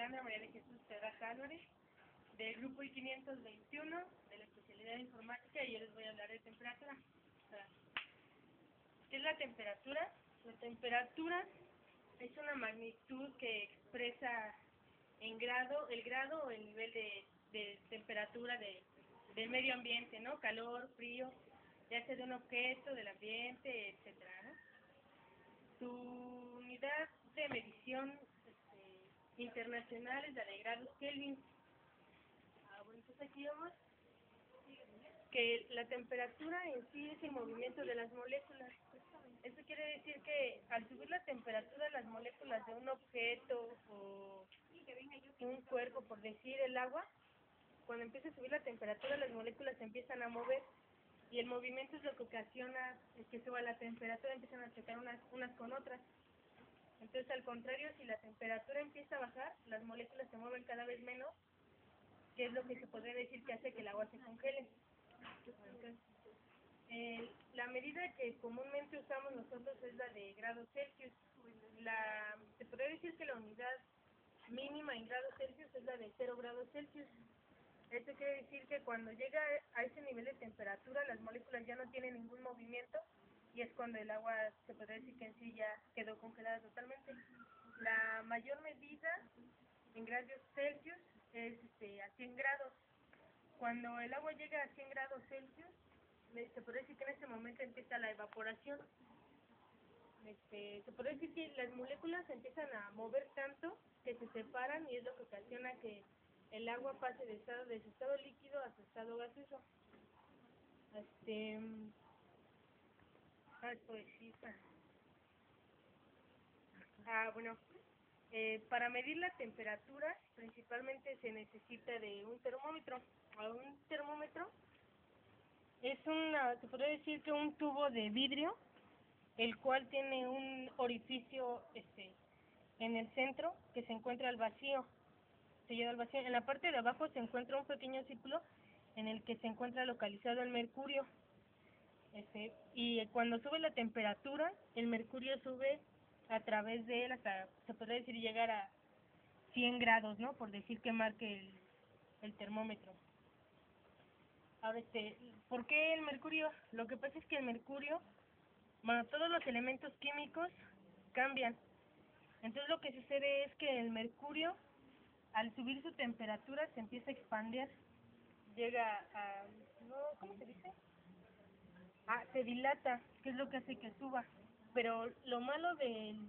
Ana María de Jesús Terraza Álvarez, del grupo I-521, de la especialidad de informática, y yo les voy a hablar de temperatura. ¿Qué es la temperatura? La temperatura es una magnitud que expresa en grado, el grado o el nivel de temperatura del medio ambiente, ¿no? Calor, frío, ya sea de un objeto, del ambiente, etcétera, ¿no? Su unidad de medición internacional es la de grados Kelvin. Bueno, entonces aquí vamos que la temperatura en sí es el movimiento de las moléculas. Eso quiere decir que al subir la temperatura, las moléculas de un objeto o un cuerpo, por decir el agua, cuando empieza a subir la temperatura, las moléculas se empiezan a mover, y el movimiento es lo que ocasiona que suba la temperatura, empiezan a chocar unas con otras. Entonces, al contrario, si la temperatura empieza a bajar, las moléculas se mueven cada vez menos, que es lo que se podría decir que hace que el agua se congele. Entonces, la medida que comúnmente usamos nosotros es la de grados Celsius. Se podría decir que la unidad mínima en grados Celsius es la de 0 grados Celsius. Esto quiere decir que cuando llega a ese nivel de temperatura, las moléculas ya no tienen ningún movimiento, y es cuando el agua se podría decir que en sí ya quedó congelada totalmente. La mayor medida en grados Celsius es a 100 grados. Cuando el agua llega a 100 grados Celsius, se podría decir que en ese momento empieza la evaporación. Se podría decir que las moléculas se empiezan a mover tanto que se separan, y es lo que ocasiona que el agua pase de su estado líquido a su estado gaseoso. Bueno, para medir la temperatura principalmente se necesita de un termómetro. Un termómetro es se podría decir que un tubo de vidrio, el cual tiene un orificio en el centro que se encuentra al vacío, sellado al vacío. En la parte de abajo se encuentra un pequeño círculo en el que se encuentra localizado el mercurio. Y cuando sube la temperatura, el mercurio sube a través de él hasta, se podría decir, llegar a 100 grados, ¿no? Por decir que marque el termómetro. Ahora, ¿por qué el mercurio? Lo que pasa es que el mercurio, bueno, todos los elementos químicos cambian. Entonces lo que sucede es que el mercurio, al subir su temperatura, se empieza a expandir, llega a, no, ¿cómo se dice? Se dilata, que es lo que hace que suba. Pero lo malo del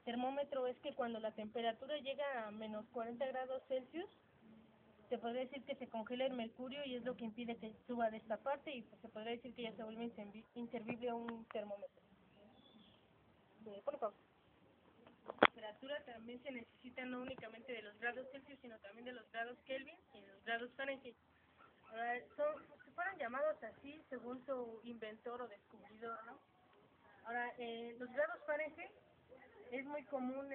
termómetro es que cuando la temperatura llega a menos 40 grados Celsius, se podría decir que se congela el mercurio, y es lo que impide que suba de esta parte, y pues se podría decir que ya se vuelve inservible un termómetro. Por favor. La temperatura también se necesita no únicamente de los grados Celsius, sino también de los grados Kelvin y de los grados Fahrenheit. Se fueron llamados así según su inventor o descubridor, ¿no? Ahora, los grados Fahrenheit es muy común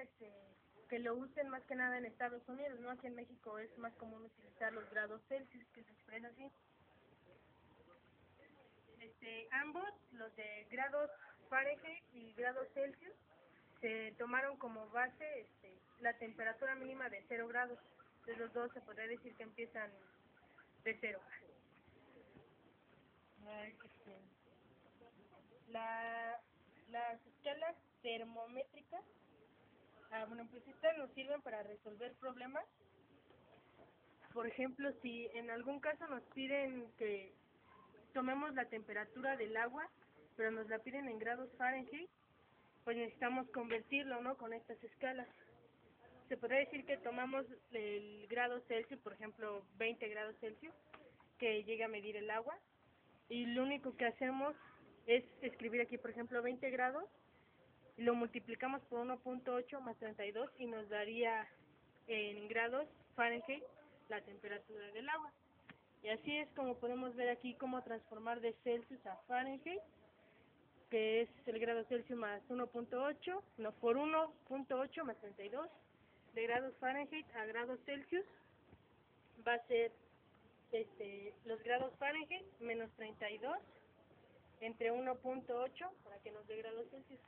que lo usen más que nada en Estados Unidos, ¿no? Aquí en México es más común utilizar los grados Celsius, que se expresa así. Ambos, los de grados Fahrenheit y grados Celsius, se tomaron como base la temperatura mínima de 0 grados. Entonces los dos se podría decir que empiezan de 0. Las escalas termométricas, bueno, pues estas nos sirven para resolver problemas. Por ejemplo, si en algún caso nos piden que tomemos la temperatura del agua, pero nos la piden en grados Fahrenheit, pues necesitamos convertirlo, ¿no? Con estas escalas. Se podría decir que tomamos el grado Celsius, por ejemplo, 20 grados Celsius, que llega a medir el agua, y lo único que hacemos es escribir aquí, por ejemplo, 20 grados, y lo multiplicamos por 1.8 más 32, y nos daría en grados Fahrenheit la temperatura del agua. Y así es como podemos ver aquí cómo transformar de Celsius a Fahrenheit, que es el grado Celsius más 1.8, no, por 1.8 más 32, de grados Fahrenheit a grados Celsius, va a ser los grados Fahrenheit menos 32 entre 1.8 para que nos dé grados Celsius.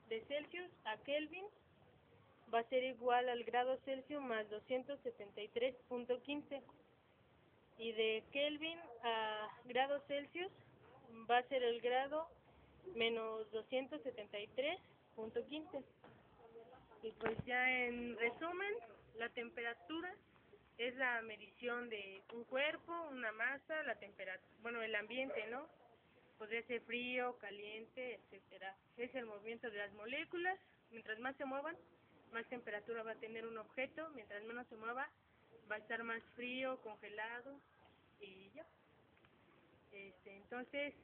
De Celsius a Kelvin va a ser igual al grado Celsius más 273.15. Y de Kelvin a grado Celsius va a ser el grado menos 273.15. Y pues ya en resumen, la temperatura es la medición de un cuerpo, una masa, la temperatura, bueno, el ambiente, ¿no? Podría ser frío, caliente, etcétera. Es el movimiento de las moléculas. Mientras más se muevan, más temperatura va a tener un objeto. Mientras menos se mueva, va a estar más frío, congelado y ya. Entonces,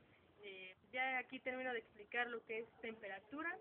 ya aquí termino de explicar lo que es temperatura.